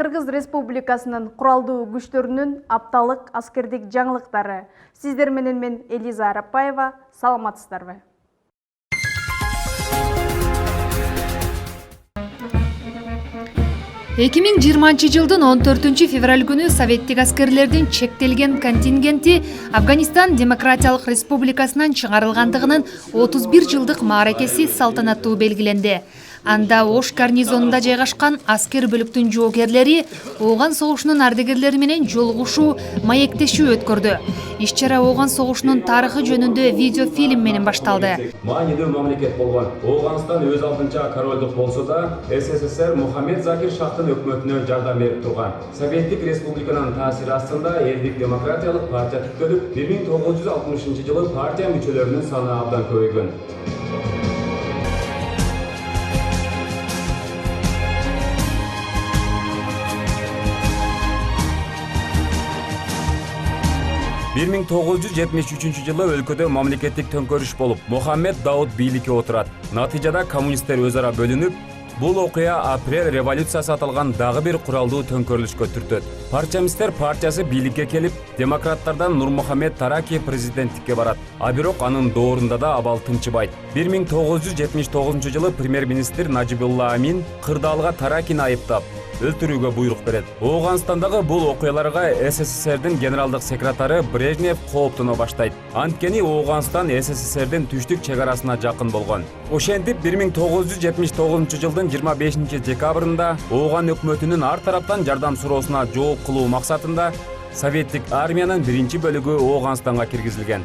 Кыргыз Республикасынын куралдуу күчтөрүнүн апталык аскердик жаңылыктары. Сиздер менен мен Элиза Арапбаева, саламатсыздарбы? Эки миң жыйырманчы жылдын 14 февраль күнү советтик аскерлердин чектелген контингенти Афганистан Демократиялык Республикасынан чыгарылгандыгынын 31 жылдык мааракеси салтанаттуу белгиленди. Анда Ош гарнизонунда жайгашкан аскер бөлүктүн жоокерлери Ооган согушунун ардагерлери менен жолугушуу, маектешүү өткөрдү. Иш-чара Ооган согушунун тарыхы жөнүндө видеофильм менен башталды. Маанилүү мамлекет болгон Ооганстан өз алдынча королдук болсо да, СССР Мухаммед Закир Шахтын өкмөтүнө жардам берип турган. Советтик республиканын таасири астында элдик демократиялык партия түптөлүп, 1960 жылы партия мүчөлөрүнүн саны абдан көбөйгөн. Bir 1973 жылы өлкөдө мамлекеттик төңкөрүш болуп, Мухаммед Дауд бийликке отурат. Натыйжада коммунисттер өз ара бөлүнүп, бул окуя апрель революциясы аталган дагы бир куралдуу төңкөрүлүшкө түртөт. Парчамисттер партиясы бийликке келип, демократтардан Нурмухаммед Тараки президенттикке барат. А бирок анын доорунда да абал тынчыбайт. 1979 жылы премьер-министр Najibullah Amin кырдаалга Таракини айыптап, өлтүрүүгө буйрук берет. Ооганстандагы бул окуяларга СССРдин генералдык секретары Брежнев кооптоно баштайт. Анткени Ооганстан СССРдин түштүк чек арасына жакын болгон. Ошентип 1979 жылдын 25 декабрында Ооган өкмөтүнүн ар тараптан жардам суроосуна жооп кылуу максатында советтик армиянын биринчи бөлүгү Ооганстанга киргизилген.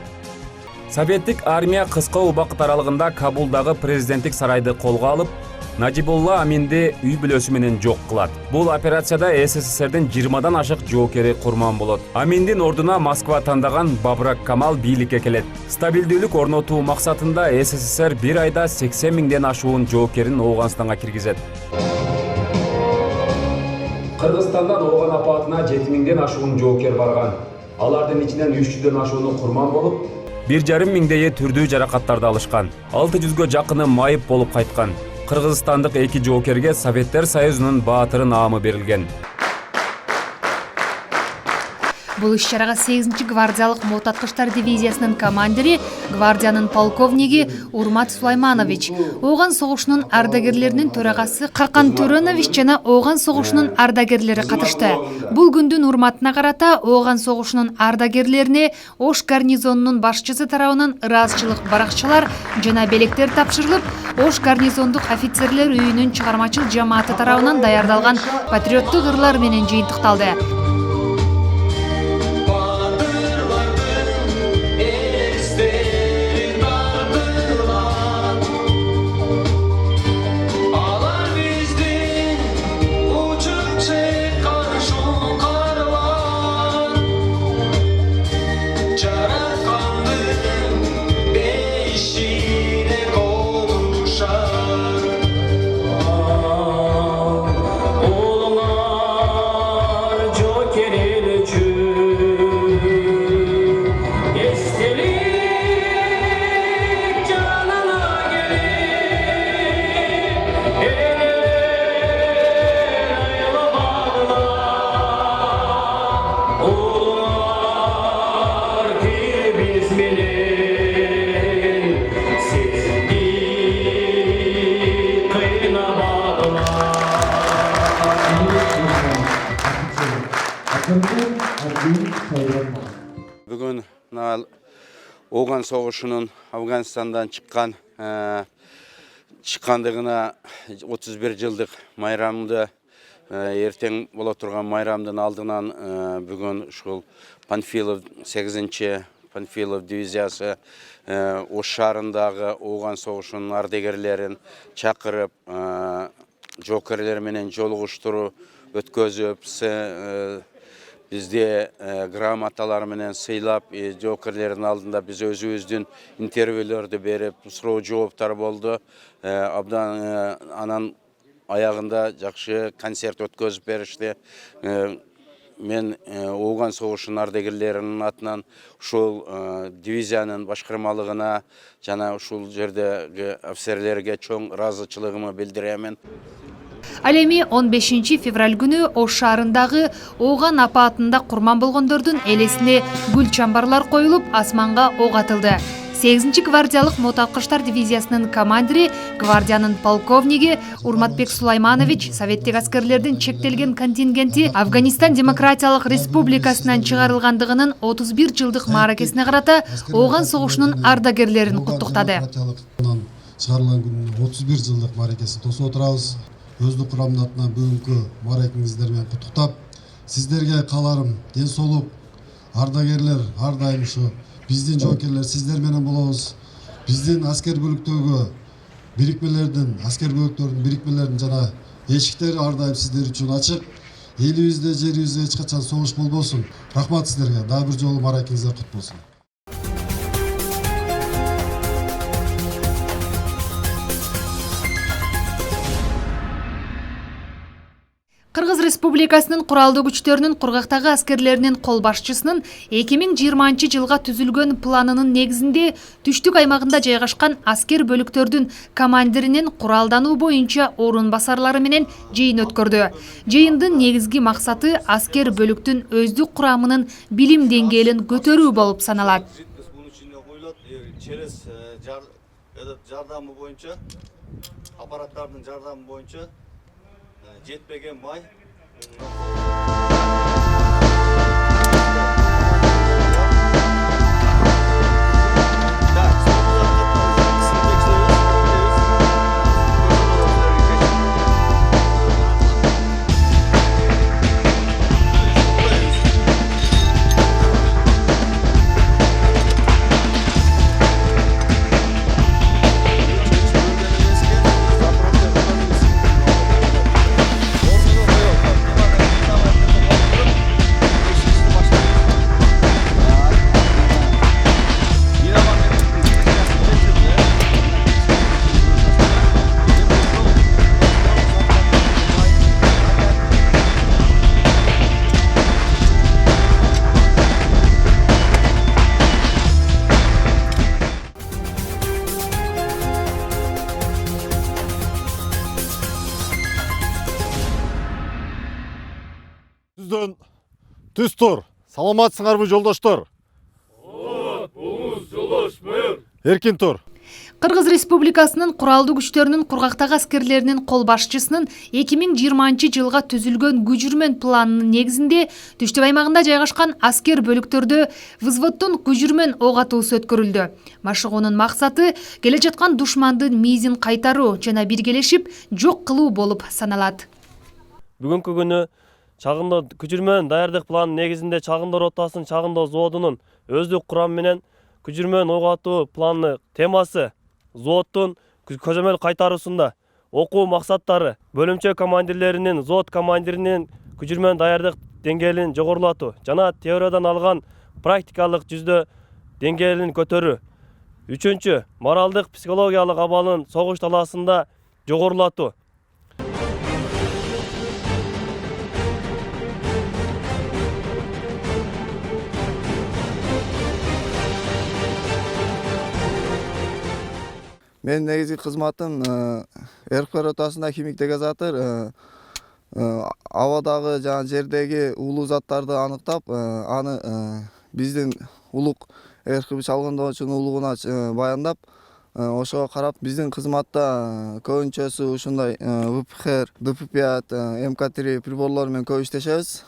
Советтик армия кыска убакыт аралыгында Кабулдагы президенттик сарайды колго алып, Najibullah Aminди үй бүлөсү менен жок кылат. Бул операцияда СССРдин 20дан ашык жоокери курман болот. Аминдин ордуна Москва тандаган Бабрак Камал бийликке келет. Стабилдүүлүк орнотуу максатында СССР бир айда 80 миңден ашуун жоокерин Ооганстанга киргизет. Кыргызстандан Ооган апаатына 7 миңден ашуун жоокер барган. Алардын ичинен 300дөн ашууну курман болуп, 1,5 миңдейи түрдүү жаракаттарды алышкан. 600гө жакыны майып болуп кайткан. Кыргызстандык эки жоокерге Советтер Союзунун баатыры наамы берилген. Бул иш-чарага 8-чи гвардиялык мотоаткычтар дивизиясынын командири, гвардиянын полковниги Урмат Сулайманович, Ооган согушунун ардагерлеринин төрагасы Какан Төрөнович жана Ооган согушунун ардагерлери катышты. Бул күндүн урматына карата Ооган согушунун ардагерлерине Ош гарнизонунун башчысы тарабынан ыраазычылык баракчалар жана белектер тапшырылып, Ош гарнизондук офицерлер үйүнүн чыгармачыл жамааты тарабынан даярдалган патриоттук ырлар менен жыйынтыкталды. Бүгін Ооган согушунун Афганистандан чыккандыгына 31 жылдык майрамды эртең боло турган майрамдын алдынан бүгүн ушул Панфилов 8-чи Панфилов дивизиясы Ош шаарындагы Ооган согушунун ардагерлерин чакырып, жоокерлер менен жолугуштуруу өткөзүп, бизде грамоталар менен сыйлап, жоокерлердин алдында биз өзүбүздүн интервьюлөрдү берип, суроо жооптар болду. Абдан анан аягында жакшы концерт өткөзүп беришти. Мен Ооган согушунун ардагерлеринин атынан ушул дивизиянын башкармалыгына жана ушул жердеги офицерлерге чоң ыраазычылыгымды билдирем. Ал эми 15 февраль күнү Ош шаарындагы Ооган апаатында курман болгондордун элесине гүл чамбарлар коюлуп, асманга ок атылды. 8-чи гвардиялык мотоаткыштар дивизиясынын командири, гвардиянын полковниги Урматбек Сулайманович советтик аскерлердин чектелген контингенти Афганистан Демократиялык Республикасынан чыгарылгандыгынын 31 жылдык мааракесине карата Ооган согушунун ардагерлерин куттуктады. Чыгарылган күнүнүн 31 жылдык мааракесин тосуп отурабыз. Өздүк курамдын атынан бүгүнкү мааракеңиздер менен куттуктап, сиздерге кааларым ден соолук, ардагерлер ар дайым ушу биздин жоокерлер сиздер менен болобуз. Биздин аскер бөлүктөгү бирикмелердин, аскер бөлүктөрдүн бирикмелердин жана эшиктери ар дайым сиздер үчүн ачык. Элибизде, жерибизде эч качан согуш болбосун. Рахмат сиздерге. Дагы бир жолу мааракеңиздер кут болсун. Кыргыз Республикасынын куралдуу күчтөрүнүн кургактагы аскерлеринин кол башчысынын 2020 жылга түзүлгөн планынын негизинде түштүк аймагында жайгашкан аскер бөлүктөрдүн командиринин куралдануу боюнча орун басарлары менен жыйын өткөрдү. Жыйындын негизги максаты аскер бөлүктүн өздүк курамынын билим деңгээлин көтөрүү болуп саналат. Через жардамы боюнча, аппараттардын жардамы боюнча жетпеген май Түз тур. Саламатсыңарбы жолдоштор? Буңуз жолдош мөр. Эркин тур. Кыргыз Республикасынын куралдуу күчтөрүнүн кургактагы аскерлеринин кол башчысынын 2020 жылга түзүлгөн күжүрмөн планынын негизинде түштүк аймагында жайгашкан аскер бөлүктөрдө взводдун күжүрмөн ок атуусу өткөрүлдү. Машыгуунун максаты келе жаткан душмандын мизин кайтаруу жана биргелешип жок кылуу болуп саналат. Бүгүнкү күнү Чагындоо күжүрмөн даярдык планынын негизинде Чагындоо ротасынын Чагындоо взводунун өздүк курамы менен күжүрмөн ок атуу планы темасы взводдун көзөмөл кайтаруусунда окуу максаттары бөлүмчө командирлеринин взвод командиринин күжүрмөн даярдык деңгээлин жогорулатуу жана теориядан алган практикалык жүздө деңгээлин көтөрүү. Үчүнчү, моралдык психологиялык абалын согуш талаасында жогорулатуу. Мен негизги кызматым РК ротасында химик дегазатор, абадагы жана жердеги уулуу заттарды аныктап, аны биздин улук РК чалгындоочунун улугуна баяндап, ошого карап биздин кызматта көбүнчөсү ушундай ВПХР, ДП5, МК3 приборлор менен көп иштешебиз.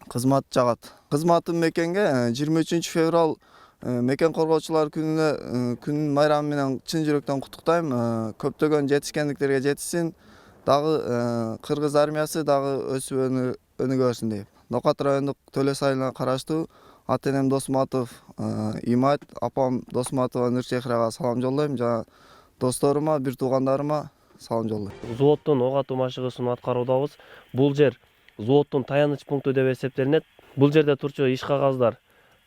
Кызмат жагат. Кызматым мекенге 23 февраль мекен коргоочулар күнүнүн майрамы менен чын жүрөктөн куттуктайм. Көптөгөн жетишкендиктерге жетишсин. Дагы кыргыз армиясы дагы өсүп өнүгөрсүн деп. Нокат райондук Төлөс айылына караштуу ата-энем Досматов Имат, апам Досматова Нурчехрага салам жолдойм. Жана досторума, бир туугандарыма салам жолдойм. Взводдун ок атуу машыгысын аткаруудабыз. Бул жер взводдун таяныч пункту деп эсептелинет. Бул жерде турчу иш кагаздар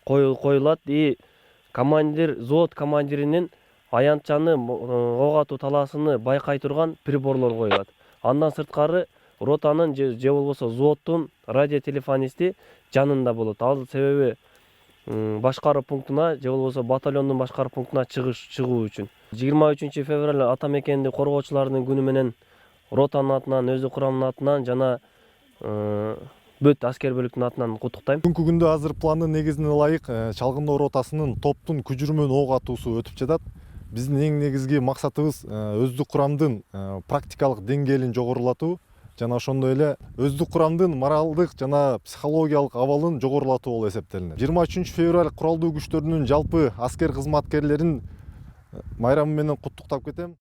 коюлат и взвод командиринин аянтчаны ок атуу талаасыны байкай турган приборлор коюлат. Андан сырткары ротанын же болбосо взводдун радиотелефонисти жанында болот. Ал себеби башкаруу пунктуна же болбосо батальондун башкаруу пунктуна чыгуу үчүн. 23 февраль ата мекенди коргоочулардын күнү менен ротанын атынан, өздүк курамынын атынан жана бүт аскер бөлүктүн атынан куттуктайм. Бүгүнкү күндө азыр пландын негизине ылайык чалгындоо ротасынын топтун күжүрмөн ок атуусу өтүп жатат. Биздин эң негизги максатыбыз өздүк курамдын практикалык деңгээлин жогорулатуу жана ошондой эле өздүк курамдын моралдык жана психологиялык абалын жогорулатуу болуп эсептелинет. 23 февраль куралдуу күчтөрүнүн жалпы аскер кызматкерлерин майрамы менен куттуктап кетем.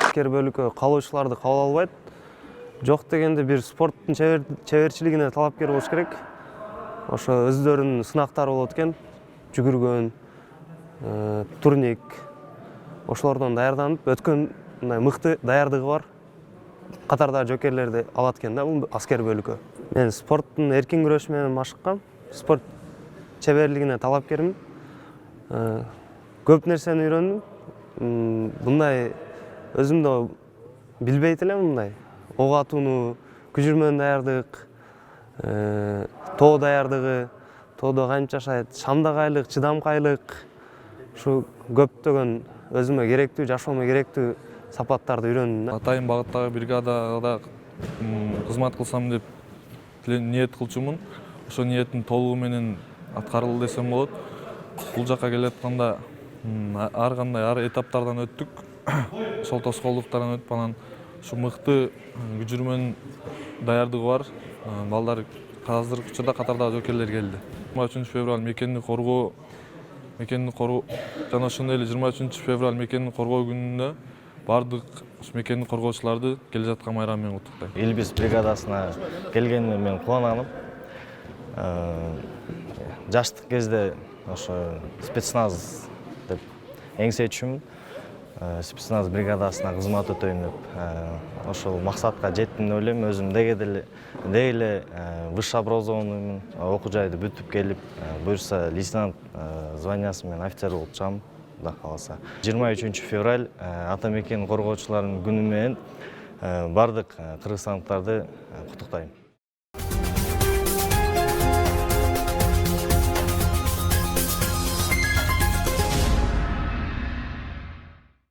Аскер бөлүккө калуучуларды кабыл албайт. Жок дегенде бир спорттун чеберчилигине талапкер болуш керек. Ошо өздөрүнүн сынактары болот экен. Жүгүргөн, турник. Ошолордон даярданып, өткөн мындай мыкты даярдыгы бар катардагы жокерлерди алат экен да бул аскер бөлүккө. Мен спорттун эркин күрөш менен машыккам. Спорт чеберлигине талапкермин. Көп нерсени үйрөндүм. Мындай өзүм да билбейт элем мындай. Ок атууну, күжүрмөн даярдык, тоо даярдыгы, тоодо кантип жашайт, шамдагайлык, чыдамкайлык. Ушу көптөгөн өзүмө керектүү, жашоомо керектүү сапаттарды үйрөндүм. Атайын багыттагы бригадада кызмат кылсам деп ниет кылчумун. Ошо ниеттин толугу менен аткарылды десем болот. Бул жакка келатканда ар кандай ар этаптардан өттүк. Сол тоскоолдуктардан өтүп анан ушу мыкты күжүрмөн даярдыгы бар балдар азыркы учурда катардагы жокерлер келди. 23 февраль мекенди коргоо жана ошондой эле 23 февраль мекенди коргоо күнүндө бардык мекенди коргоочуларды келе жаткан майрам менен куттуктайм. Илбис бригадасына келгениме мен кубанам. Жаштык кезде ошо спецназ деп эңсечүмүн. Спецназ бригадасына кызмат өтөйүн деп ошол максатка жеттим деп ойлойм. Өзүм деги эле высший образованныймын. Окуу жайды бүтүп келип, буюрса лейтенант званиясы менен офицер болуп чыгам, Кудай кааласа. 23 февраль ата мекен коргоочуларынын күнү менен бардык кыргызстандыктарды куттуктайм.